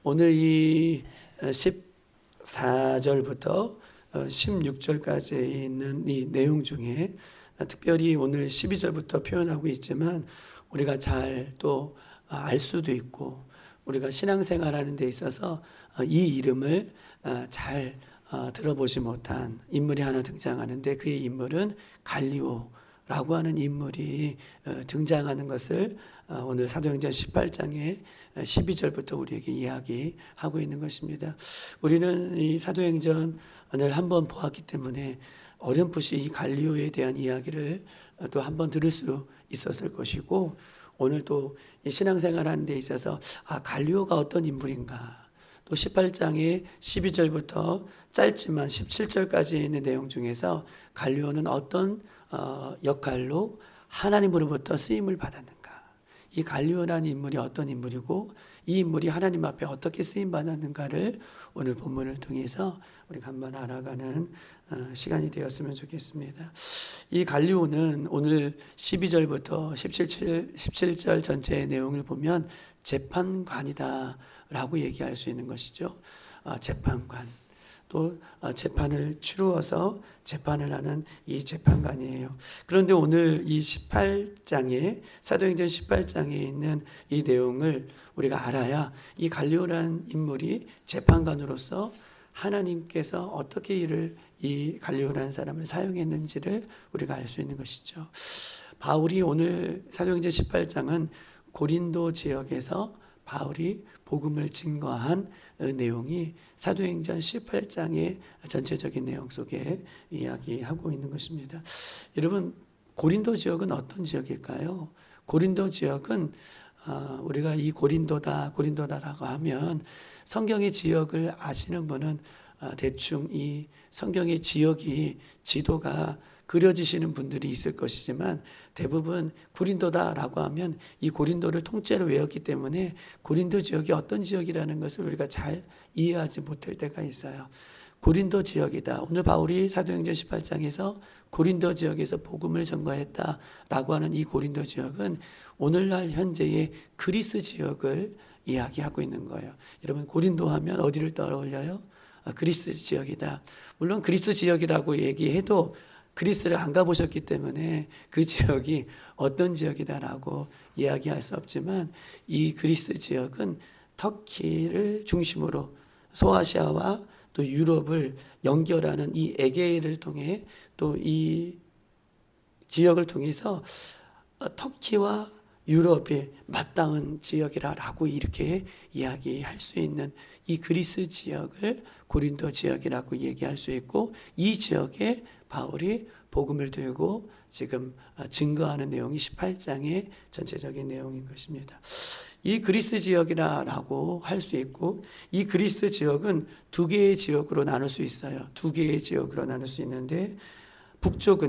오늘 이 14절부터 16절까지 있는 이 내용 중에 특별히 오늘 12절부터 표현하고 있지만 우리가 잘 또 알 수도 있고 우리가 신앙생활 하는 데 있어서 이 이름을 잘 들어보지 못한 인물이 하나 등장하는데 그의 인물은 갈리오라고 하는 인물이 등장하는 것을 오늘 사도행전 18장의 12절부터 우리에게 이야기하고 있는 것입니다. 우리는 이 사도행전을 한번 보았기 때문에 어렴풋이 이 갈리오에 대한 이야기를 또 한번 들을 수 있었을 것이고 오늘 또 신앙생활 하는 데 있어서 갈리오가 어떤 인물인가 또 18장의 12절부터 짧지만 17절까지 있는 내용 중에서 갈리오는 어떤 역할로 하나님으로부터 쓰임을 받았는가, 이 갈리오라는 인물이 어떤 인물이고 이 인물이 하나님 앞에 어떻게 쓰임 받았는가를 오늘 본문을 통해서 우리가 한번 알아가는 시간이 되었으면 좋겠습니다. 이 갈리오는 오늘 12절부터 17절 전체의 내용을 보면 재판관이다 라고 얘기할 수 있는 것이죠. 재판관, 또 재판을 치루어서 재판을 하는 이 재판관이에요. 그런데 오늘 이 18장에 사도행전 18장에 있는 이 내용을 우리가 알아야 이 갈리오라는 인물이 재판관으로서 하나님께서 어떻게 이 갈리오라는 사람을 사용했는지를 우리가 알 수 있는 것이죠. 바울이 오늘 사도행전 18장은 고린도 지역에서 바울이 복음을 증거한 내용이 사도행전 18장의 전체적인 내용 속에 이야기하고 있는 것입니다. 여러분, 고린도 지역은 어떤 지역일까요? 고린도 지역은 우리가 이 고린도다라고 하면 성경의 지역을 아시는 분은 대충 이 성경의 지도가 그려지시는 분들이 있을 것이지만 대부분 고린도다라고 하면 이 고린도를 통째로 외웠기 때문에 고린도 지역이 어떤 지역이라는 것을 우리가 잘 이해하지 못할 때가 있어요. 고린도 지역이다. 오늘 바울이 사도행전 18장에서 고린도 지역에서 복음을 전거했다라고 하는 이 고린도 지역은 오늘날 현재의 그리스 지역을 이야기하고 있는 거예요. 여러분, 고린도 하면 어디를 떠올려요? 그리스 지역이다. 물론 그리스 지역이라고 얘기해도 그리스를 안 가보셨기 때문에 그 지역이 어떤 지역이다라고 이야기할 수 없지만 이 그리스 지역은 터키를 중심으로 소아시아와 또 유럽을 연결하는 이 에게해를 통해 또 이 지역을 통해서 터키와 유럽에 맞닿은 지역이라고 이렇게 이야기할 수 있는 이 그리스 지역을 고린도 지역이라고 얘기할 수 있고 이 지역에 바울이 복음을 들고 지금 증거하는 내용이 18장의 전체적인 내용인 것입니다. 이 그리스 지역이라고 할 수 있고 이 그리스 지역은 두 개의 지역으로 나눌 수 있어요. 두 개의 지역으로 나눌 수 있는데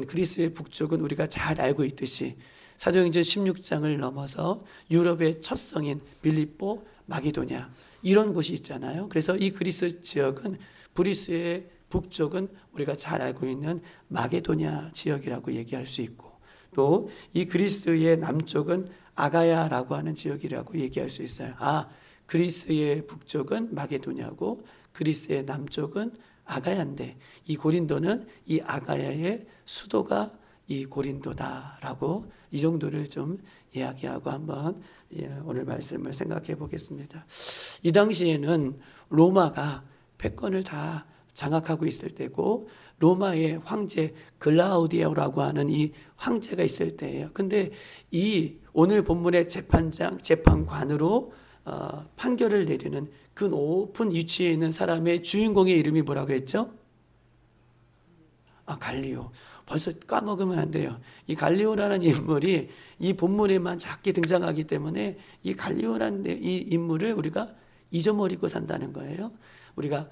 그리스의 북쪽은 우리가 잘 알고 있듯이 사도행전 16장을 넘어서 유럽의 첫 성인 빌립보, 마게도냐 이런 곳이 있잖아요. 그래서 이 그리스 지역은 그리스의 북쪽은 우리가 잘 알고 있는 마게도냐 지역이라고 얘기할 수 있고 또 이 그리스의 남쪽은 아가야라고 하는 지역이라고 얘기할 수 있어요. 그리스의 북쪽은 마게도냐고 그리스의 남쪽은 아가야인데 이 고린도는 이 아가야의 수도가 이 고린도다라고 이 정도를 좀 이야기하고 한번 오늘 말씀을 생각해 보겠습니다. 이 당시에는 로마가 패권을 다 장악하고 있을 때고 로마의 황제 글라우디오라고 하는 이 황제가 있을 때예요. 근데 이 오늘 본문의 재판관으로 판결을 내리는 그 높은 위치에 있는 사람의 주인공의 이름이 뭐라고 했죠? 갈리오. 벌써 까먹으면 안 돼요. 이 갈리오라는 인물이 이 본문에만 작게 등장하기 때문에 이 갈리오라는 이 인물을 우리가 잊어버리고 산다는 거예요. 우리가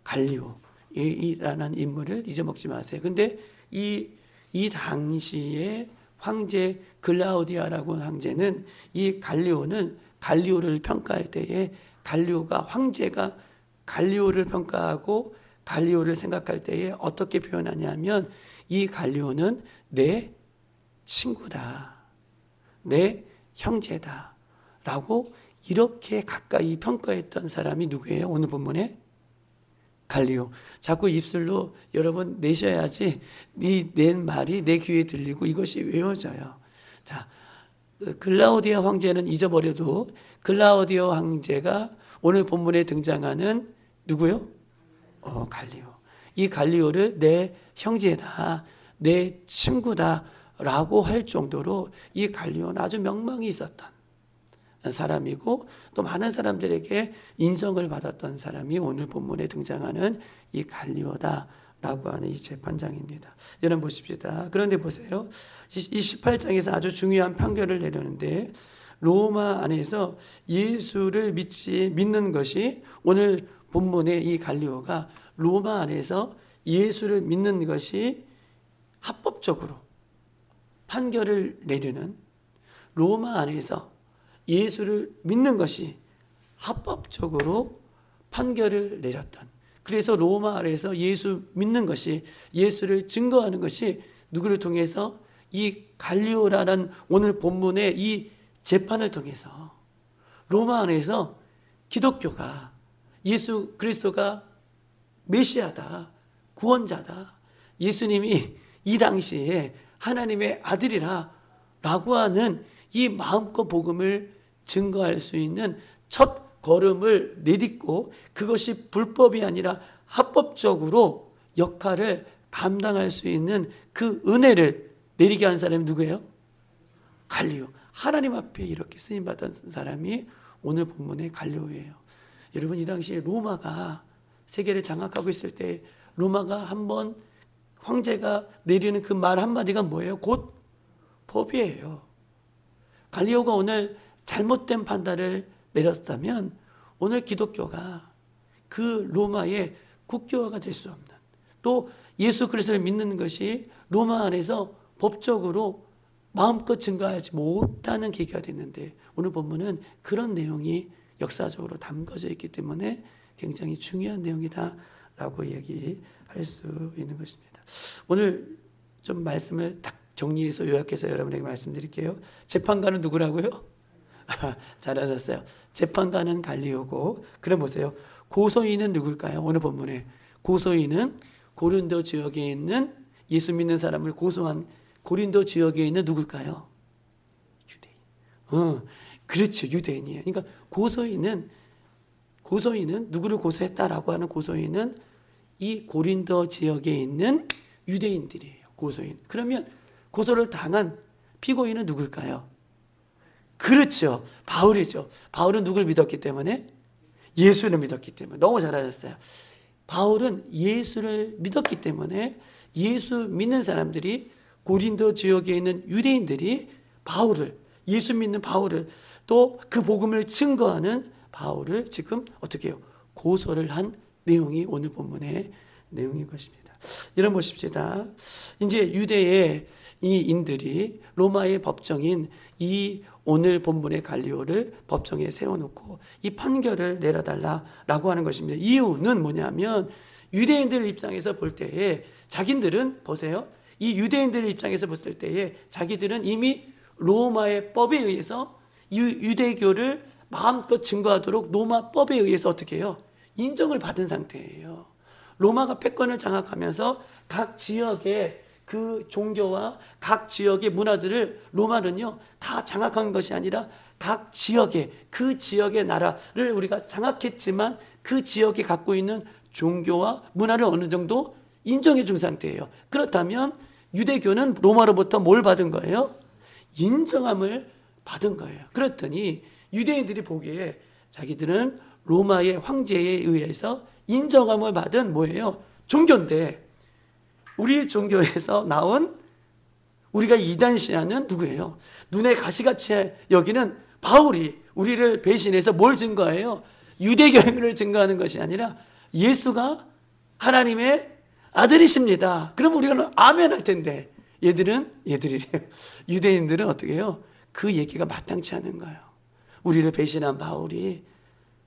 갈리오라는 인물을 잊어먹지 마세요. 근데 이 당시에 황제 글라우디아라고 하는 황제는 이 갈리오를 평가할 때에 황제가 갈리오를 평가하고 갈리오를 생각할 때에 어떻게 표현하냐면 이 갈리오는 내 친구다, 내 형제다 라고 이렇게 가까이 평가했던 사람이 누구예요? 오늘 본문에 갈리오. 자꾸 입술로 여러분 내셔야지 낸 말이 내 귀에 들리고 이것이 외워져요. 자, 글라우디아 황제는 잊어버려도 글라우디아 황제가 오늘 본문에 등장하는 누구요? 갈리오. 이 갈리오를 내 형제다, 내 친구다 라고 할 정도로 이 갈리오는 아주 명망이 있었던 사람이고 또 많은 사람들에게 인정을 받았던 사람이 오늘 본문에 등장하는 이 갈리오다 라고 하는 이 재판장입니다. 여러분 보십시다. 그런데 보세요. 이 18장에서 아주 중요한 판결을 내려는데 로마 안에서 예수를 믿는 것이 오늘 본문의 이 갈리오가 로마 안에서 예수를 믿는 것이 합법적으로 판결을 내리는 로마 안에서 예수를 믿는 것이 합법적으로 판결을 내렸던 그래서 로마 안에서 예수 믿는 것이 예수를 증거하는 것이 누구를 통해서 이 갈리오라는 오늘 본문의 이 재판을 통해서 로마 안에서 기독교가 예수 그리스도가 메시아다, 구원자다, 예수님이 이 당시에 하나님의 아들이라 라고 하는 이 마음껏 복음을 증거할 수 있는 첫 걸음을 내딛고 그것이 불법이 아니라 합법적으로 역할을 감당할 수 있는 그 은혜를 내리게 한 사람이 누구예요? 갈리오. 하나님 앞에 이렇게 쓰임받은 사람이 오늘 본문의 갈리오예요. 여러분 이 당시에 로마가 세계를 장악하고 있을 때 로마가 한번 황제가 내리는 그 말 한마디가 뭐예요? 곧 법이에요. 갈리오가 오늘 잘못된 판단을 내렸다면 오늘 기독교가 그 로마의 국교화가 될 수 없는 또 예수 그리스도를 믿는 것이 로마 안에서 법적으로 마음껏 증거하지 못하는 계기가 됐는데 오늘 본문은 그런 내용이 역사적으로 담겨져 있기 때문에 굉장히 중요한 내용이다라고 얘기할 수 있는 것입니다. 오늘 좀 말씀을 딱 정리해서 요약해서 여러분에게 말씀드릴게요. 재판관은 누구라고요? 잘하셨어요. 재판관은 갈리오고 그럼 보세요. 고소인은 누굴까요? 오늘 본문에 고소인은 고린도 지역에 있는 예수 믿는 사람을 고소한 고린도 지역에 있는 누굴까요? 유대인. 그렇죠. 유대인이에요. 그러니까 고소인은 누구를 고소했다라고 하는 고소인은 이 고린도 지역에 있는 유대인들이에요. 고소인. 그러면 고소를 당한 피고인은 누굴까요? 그렇죠. 바울이죠. 바울은 누굴 믿었기 때문에? 예수를 믿었기 때문에. 너무 잘하셨어요. 바울은 예수를 믿었기 때문에 예수 믿는 사람들이 고린도 지역에 있는 유대인들이 바울을 예수 믿는 바울을 또 그 복음을 증거하는 바울을 지금 어떻게 해요? 고소를 한 내용이 오늘 본문의 내용인 것입니다. 여러분 보십시다. 이제 유대의 이 인들이 로마의 법정인 이 오늘 본문의 갈리오를 법정에 세워놓고 이 판결을 내려달라라고 하는 것입니다. 이유는 뭐냐면 유대인들 입장에서 볼 때에 자기들은 보세요. 이 유대인들 입장에서 봤을 때에 자기들은 이미 로마의 법에 의해서 유대교를 마음껏 증거하도록 로마 법에 의해서 어떻게 해요? 인정을 받은 상태예요. 로마가 패권을 장악하면서 각 지역의 그 종교와 각 지역의 문화들을 로마는요 다 장악한 것이 아니라 각 지역의 그 지역의 나라를 우리가 장악했지만 그 지역이 갖고 있는 종교와 문화를 어느 정도 인정해 준 상태예요. 그렇다면 유대교는 로마로부터 뭘 받은 거예요? 인정함을 받은 거예요. 그랬더니 유대인들이 보기에 자기들은 로마의 황제에 의해서 인정함을 받은 뭐예요? 종교인데 우리 종교에서 나온 우리가 이단시하는 누구예요? 눈에 가시같이 여기는 바울이 우리를 배신해서 뭘 증거해요? 유대교를 증거하는 것이 아니라 예수가 하나님의 아들이십니다. 그럼 우리가 아멘 할 텐데 유대인들은 어떻게 해요? 그 얘기가 마땅치 않은 거예요. 우리를 배신한 바울이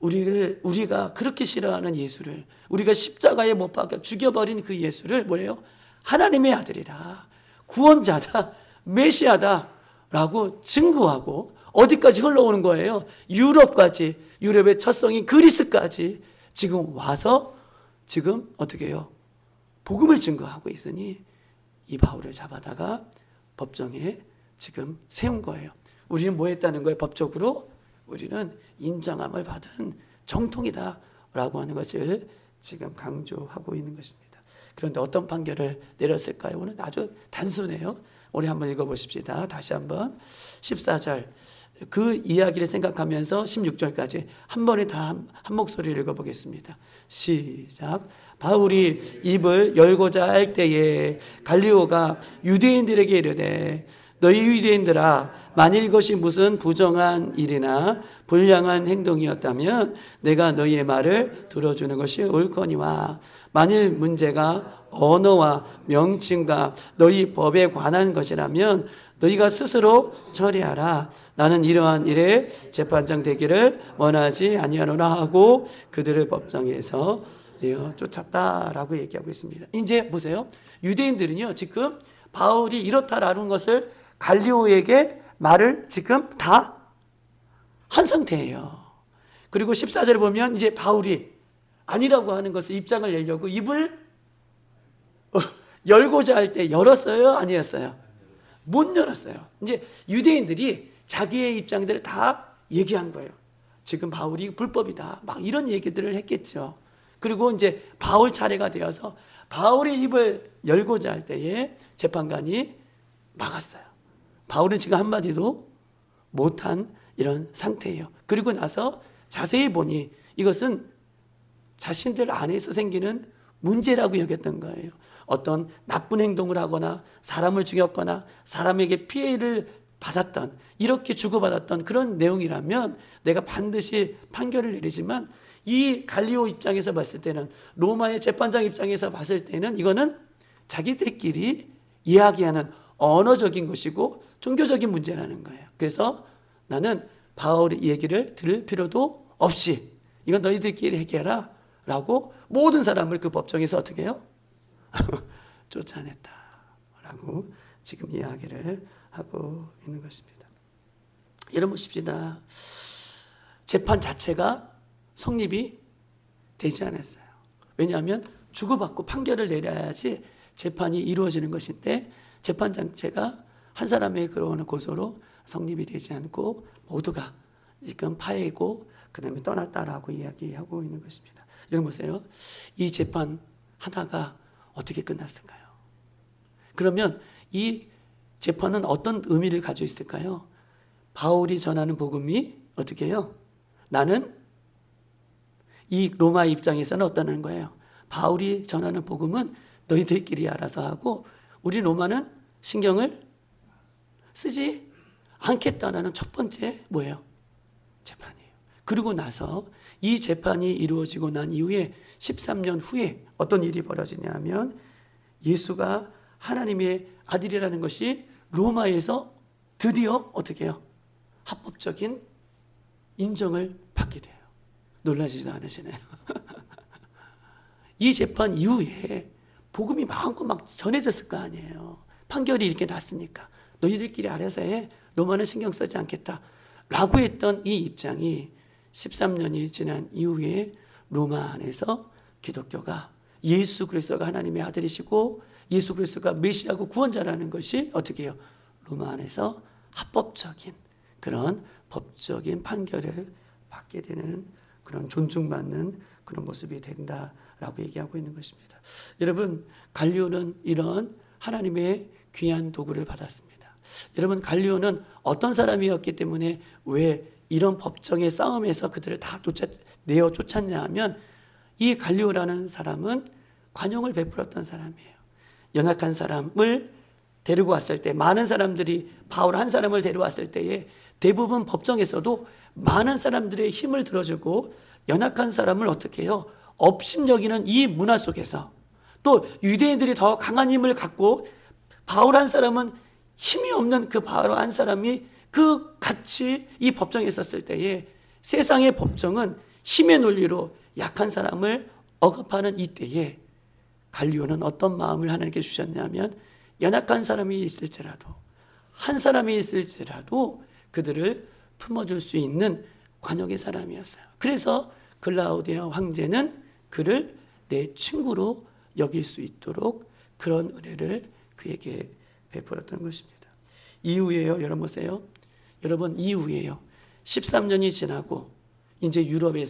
우리가 그렇게 싫어하는 예수를 우리가 십자가에 못 박아 죽여버린 그 예수를 뭐래요? 하나님의 아들이라 구원자다 메시아다 라고 증거하고 어디까지 흘러오는 거예요? 유럽까지, 유럽의 첫 성인 그리스까지 지금 와서 지금 어떻게 해요? 복음을 증거하고 있으니 이 바울을 잡아다가 법정에 지금 세운 거예요. 우리는 뭐 했다는 거예요? 법적으로 우리는 인정함을 받은 정통이다 라고 하는 것을 지금 강조하고 있는 것입니다. 그런데 어떤 판결을 내렸을까요? 오늘 아주 단순해요. 우리 한번 읽어보십시다. 다시 한번 14절 그 이야기를 생각하면서 16절까지 한 번에 다 한 목소리를 읽어보겠습니다. 시작. 바울이 입을 열고자 할 때에 갈리오가 유대인들에게 이르되 너희 유대인들아 만일 이것이 무슨 부정한 일이나 불량한 행동이었다면 내가 너희의 말을 들어주는 것이 옳거니와 만일 문제가 언어와 명칭과 너희 법에 관한 것이라면 너희가 스스로 처리하라. 나는 이러한 일에 재판장 되기를 원하지 아니하노라 하고 그들을 법정에서 내어 쫓았다라고 얘기하고 있습니다. 이제 보세요. 유대인들은요 지금 바울이 이렇다라는 것을 갈리오에게 말을 지금 다 한 상태예요. 그리고 14절에 보면 이제 바울이 아니라고 하는 것을 입장을 내려고 입을 열고자 할 때 열었어요? 아니었어요? 못 열었어요. 이제 유대인들이 자기의 입장들을 다 얘기한 거예요. 지금 바울이 불법이다. 막 이런 얘기들을 했겠죠. 그리고 이제 바울 차례가 되어서 바울의 입을 열고자 할 때에 재판관이 막았어요. 바울은 지금 한마디도 못한 이런 상태예요. 그리고 나서 자세히 보니 이것은 자신들 안에서 생기는 문제라고 여겼던 거예요. 어떤 나쁜 행동을 하거나 사람을 죽였거나 사람에게 피해를 받았던 이렇게 주고받았던 그런 내용이라면 내가 반드시 판결을 내리지만 이 갈리오 입장에서 봤을 때는 로마의 재판장 입장에서 봤을 때는 이거는 자기들끼리 이야기하는 언어적인 것이고 종교적인 문제라는 거예요. 그래서 나는 바울의 얘기를 들을 필요도 없이 이건 너희들끼리 해결해라 라고 모든 사람을 그 법정에서 어떻게 해요? 쫓아냈다 라고 지금 이야기를 하고 있는 것입니다. 여러분 보십시다. 재판 자체가 성립이 되지 않았어요. 왜냐하면 주고받고 판결을 내려야지 재판이 이루어지는 것인데 재판 자체가 한 사람의 그런 고소로 성립이 되지 않고 모두가 지금 파해고 그 다음에 떠났다라고 이야기하고 있는 것입니다. 여러분 보세요. 이 재판 하나가 어떻게 끝났을까요? 그러면 이 재판은 어떤 의미를 가지고 있을까요? 바울이 전하는 복음이 어떻게 해요? 나는 이 로마 입장에서는 어떠는 거예요? 바울이 전하는 복음은 너희들끼리 알아서 하고 우리 로마는 신경을 쓰지 않겠다는 첫 번째 뭐예요? 재판이에요. 그리고 나서 이 재판이 이루어지고 난 이후에 13년 후에 어떤 일이 벌어지냐면 예수가 하나님의 아들이라는 것이 로마에서 드디어 어떻게 해요? 합법적인 인정을 받게 돼요. 놀라지도 않으시네요. 이 재판 이후에 복음이 마음껏 막 전해졌을 거 아니에요. 판결이 이렇게 났으니까 너희들끼리 알아서 해. 로마는 신경 쓰지 않겠다 라고 했던 이 입장이 13년이 지난 이후에 로마 안에서 기독교가 예수 그리스도가 하나님의 아들이시고 예수 그리스도가 메시아고 구원자라는 것이 어떻게 해요? 로마 안에서 합법적인 그런 법적인 판결을 받게 되는 그런 존중받는 그런 모습이 된다라고 얘기하고 있는 것입니다. 여러분 갈리오는 이런 하나님의 귀한 도구를 받았습니다. 여러분 갈리오는 어떤 사람이었기 때문에 왜 이런 법정의 싸움에서 그들을 다 내어 쫓았냐 하면 이 갈리오라는 사람은 관용을 베풀었던 사람이에요. 연약한 사람을 데리고 왔을 때 많은 사람들이 바울 한 사람을 데려왔을 때에 대부분 법정에서도 많은 사람들의 힘을 들어주고 연약한 사람을 어떻게 해요? 업신여기는 이 문화 속에서 또 유대인들이 더 강한 힘을 갖고 바울 한 사람은 힘이 없는 그 바울 한 사람이 그 같이 이 법정에 있었을 때에 세상의 법정은 힘의 논리로 약한 사람을 억압하는 이때에 갈리오는 어떤 마음을 하나님께 주셨냐면 연약한 사람이 있을지라도 한 사람이 있을지라도 그들을 품어줄 수 있는 관역의 사람이었어요. 그래서 글라우디아 황제는 그를 내 친구로 여길 수 있도록 그런 은혜를 그에게 베풀었던 것입니다. 이후에요, 여러분 보세요. 여러분, 이후에요. 13년이 지나고 이제 유럽의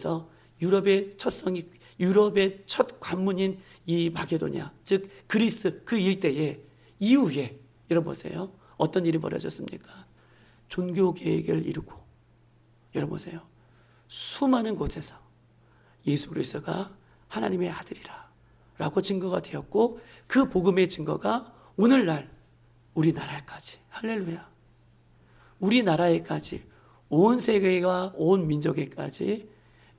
첫 관문인 이 마게도냐, 즉 그리스 그 일대에 이후에 여러분 보세요. 어떤 일이 벌어졌습니까? 종교 계획을 이루고 여러분 보세요. 수많은 곳에서 예수 그리스도가 하나님의 아들이라 라고 증거가 되었고, 그 복음의 증거가 오늘날 우리나라에까지, 할렐루야, 우리나라에까지, 온 세계와 온 민족에까지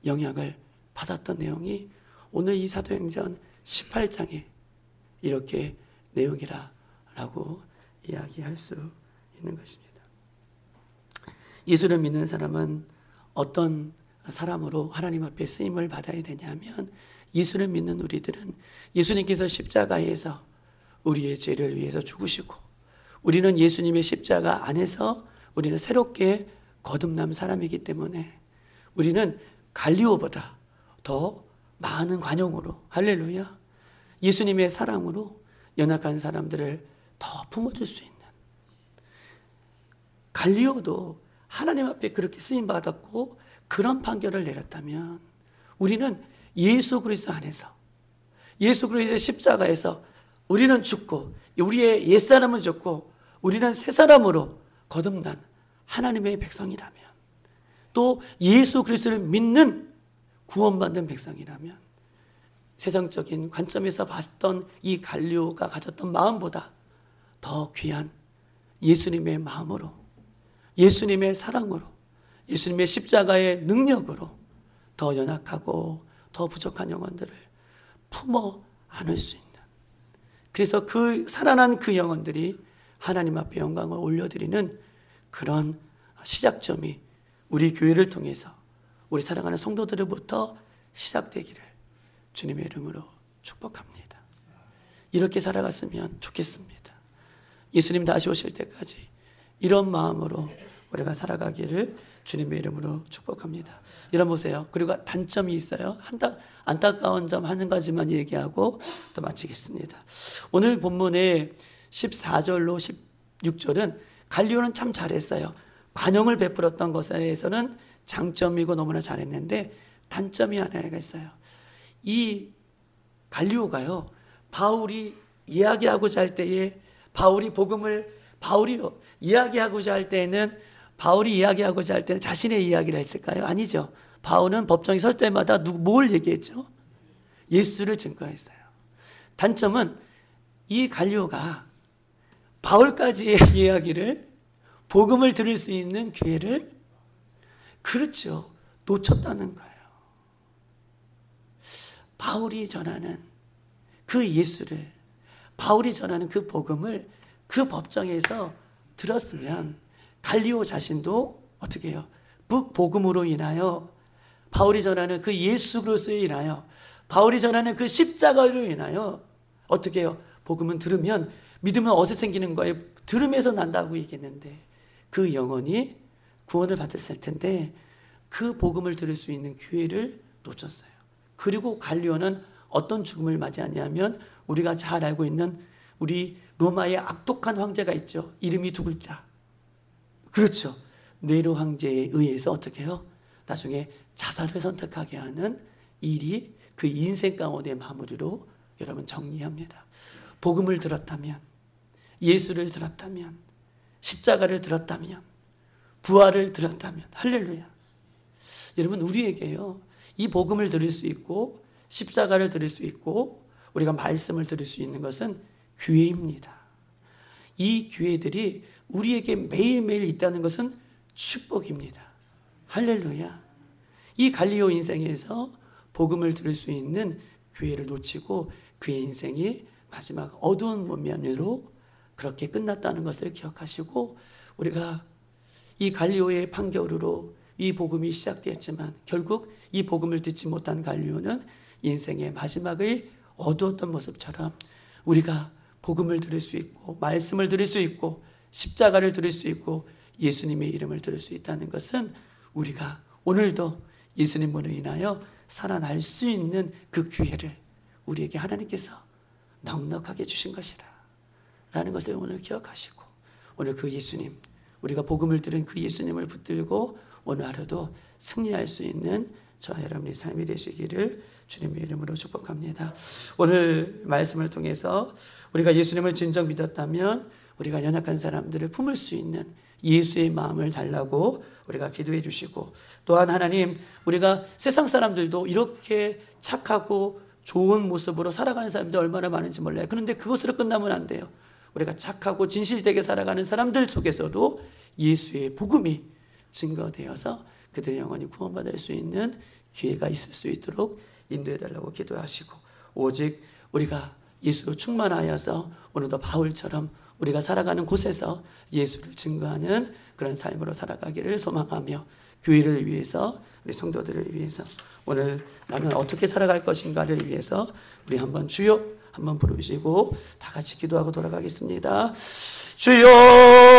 영향을 받았던 내용이 오늘 이 사도행전 18장에 이렇게 내용이라고 이야기할 수 있는 것입니다. 예수를 믿는 사람은 어떤 사람으로 하나님 앞에 쓰임을 받아야 되냐면, 예수를 믿는 우리들은 예수님께서 십자가에서 우리의 죄를 위해서 죽으시고, 우리는 예수님의 십자가 안에서 우리는 새롭게 거듭난 사람이기 때문에 우리는 갈리오보다 더 많은 관용으로, 할렐루야, 예수님의 사랑으로 연약한 사람들을 더 품어줄 수 있는, 갈리오도 하나님 앞에 그렇게 쓰임받았고 그런 판결을 내렸다면, 우리는 예수 그리스도 안에서, 예수 그리스도의 십자가에서 우리는 죽고 우리의 옛사람은 죽고 우리는 새 사람으로 거듭난 하나님의 백성이라면, 또 예수 그리스도를 믿는 구원받는 백성이라면, 세상적인 관점에서 봤던 이 갈리오가 가졌던 마음보다 더 귀한 예수님의 마음으로, 예수님의 사랑으로, 예수님의 십자가의 능력으로 더 연약하고 더 부족한 영혼들을 품어 안을 수 있는, 그래서 그 살아난 그 영혼들이 하나님 앞에 영광을 올려드리는 그런 시작점이 우리 교회를 통해서 우리 사랑하는 성도들로부터 시작되기를 주님의 이름으로 축복합니다. 이렇게 살아갔으면 좋겠습니다. 예수님 다시 오실 때까지 이런 마음으로 우리가 살아가기를 주님의 이름으로 축복합니다. 여러분 보세요. 그리고 단점이 있어요. 안타까운 점 한 가지만 얘기하고 또 마치겠습니다. 오늘 본문의 14절로 16절은 갈리오는 참 잘했어요. 관용을 베풀었던 것에서는 장점이고 너무나 잘했는데, 단점이 하나가 있어요. 이 갈리오가요, 바울이 이야기하고자 할 때에 바울이 이야기하고자 할 때는 자신의 이야기를 했을까요? 아니죠. 바울은 법정에 설 때마다 뭘 얘기했죠? 예수를 증거했어요. 단점은 이 갈리오가 바울까지의 이야기를, 복음을 들을 수 있는 기회를, 그렇죠, 놓쳤다는 거예요. 바울이 전하는 그 예수를, 바울이 전하는 그 복음을 그 법정에서 들었으면 갈리오 자신도 어떻게 해요? 복음으로 인하여, 바울이 전하는 그 예수 그리스도에 인하여, 바울이 전하는 그 십자가로 인하여 어떻게 해요? 복음은 들으면, 믿음은 어디서 생기는 거예요? 들음에서 난다고 얘기했는데, 그 영혼이 구원을 받았을 텐데 그 복음을 들을 수 있는 기회를 놓쳤어요. 그리고 갈리오는 어떤 죽음을 맞이하냐면, 우리가 잘 알고 있는 우리 로마의 악독한 황제가 있죠. 이름이 두 글자. 그렇죠. 네로 황제에 의해서 어떻게 해요? 나중에 자살을 선택하게 하는 일이 그 인생 가운데 마무리로 여러분 정리합니다. 복음을 들었다면, 예수를 들었다면, 십자가를 들었다면, 부활을 들었다면, 할렐루야. 여러분, 우리에게요, 이 복음을 들을 수 있고 십자가를 들을 수 있고 우리가 말씀을 들을 수 있는 것은 기회입니다. 이 기회들이 우리에게 매일매일 있다는 것은 축복입니다. 할렐루야. 이 갈리오 인생에서 복음을 들을 수 있는 기회를 놓치고 그의 인생이 마지막 어두운 면으로 그렇게 끝났다는 것을 기억하시고, 우리가 이 갈리오의 판결으로 이 복음이 시작되었지만 결국 이 복음을 듣지 못한 갈리오는 인생의 마지막을 어두웠던 모습처럼 우리가 복음을 들을 수 있고 말씀을 들을 수 있고 십자가를 들을 수 있고 예수님의 이름을 들을 수 있다는 것은 우리가 오늘도 예수님으로 인하여 살아날 수 있는 그 기회를 우리에게 하나님께서 넉넉하게 주신 것이라 라는 것을 오늘 기억하시고, 오늘 그 예수님, 우리가 복음을 들은 그 예수님을 붙들고 오늘 하루도 승리할 수 있는 저와 여러분의 삶이 되시기를 주님의 이름으로 축복합니다. 오늘 말씀을 통해서 우리가 예수님을 진정 믿었다면 우리가 연약한 사람들을 품을 수 있는 예수의 마음을 달라고 우리가 기도해 주시고, 또한 하나님, 우리가 세상 사람들도 이렇게 착하고 좋은 모습으로 살아가는 사람들이 얼마나 많은지 몰라요. 그런데 그것으로 끝나면 안 돼요. 우리가 착하고 진실되게 살아가는 사람들 속에서도 예수의 복음이 증거되어서 그들의 영혼이 구원받을 수 있는 기회가 있을 수 있도록 인도해달라고 기도하시고, 오직 우리가 예수로 충만하여서 오늘도 바울처럼 우리가 살아가는 곳에서 예수를 증거하는 그런 삶으로 살아가기를 소망하며, 교회를 위해서, 우리 성도들을 위해서 오늘 나는 어떻게 살아갈 것인가를 위해서 우리 한번 주여 한번 부르시고 다 같이 기도하고 돌아가겠습니다. 주여.